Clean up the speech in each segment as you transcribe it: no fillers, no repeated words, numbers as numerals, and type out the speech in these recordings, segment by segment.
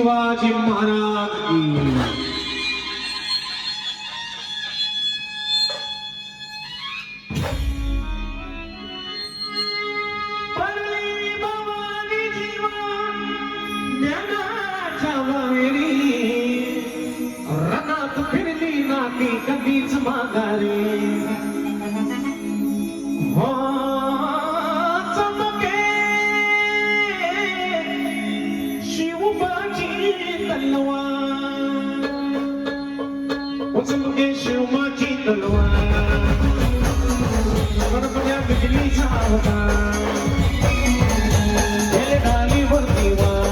शिवाजी महाराज की रनात फिरली नाती कधीच माघारी हो चमके शिवबाची तलवार चमके शिवबाची तलवार गणपत्या बिजलीचा अवतार गेले डालीवरती वार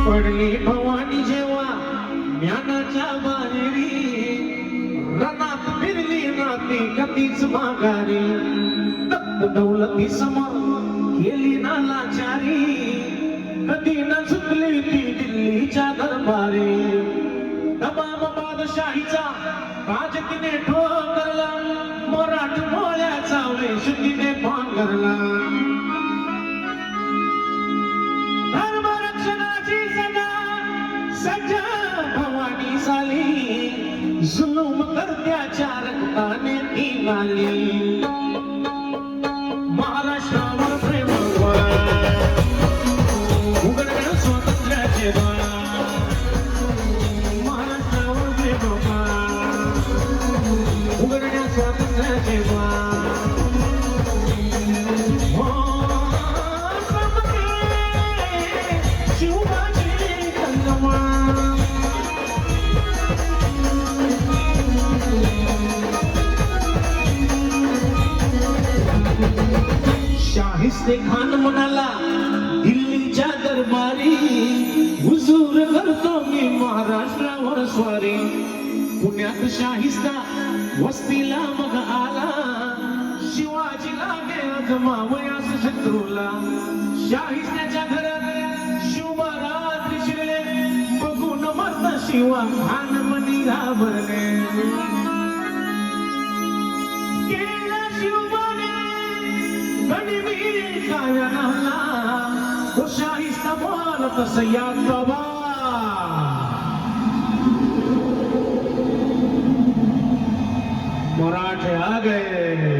पडली भवानी जेव्हा ज्ञानाच्या बाहेरी रनात फिरली नाती कधीच माघारी तप्त दौलती समोर केली ना लाचारी कधी न झुकली ती दिल्लीच्या दरबारी तमाम बादशाहीचा राज तिने ठोकरला मराठमोळ्याचा वेश तिने पांघरला सज्जा भवानी झाली जुलूम करत्याच्या रक्ताने ती नाली महाराष्ट्रावर प्रेम उघडलं स्वातंत्र्याचे द्वार महाराष्ट्रावर प्रेम उघडल्या स्वातंत्र्याचे द्वार शाहिस्ते खान म्हणाला दिल्लीच्या दरबारी हुजूर करतो मी महाराष्ट्रावर स्वारी पुण्यात शाहिस्ता वस्तीला मग आला शिवाजीला गजमावयास शत्रूला शाहिस्त्याच्या घरात शिवराज शिरले बघून मरता शिवा खान मनी घाबरले शाहिस्ता बोलत सय्यद बाबा मराठे आ गए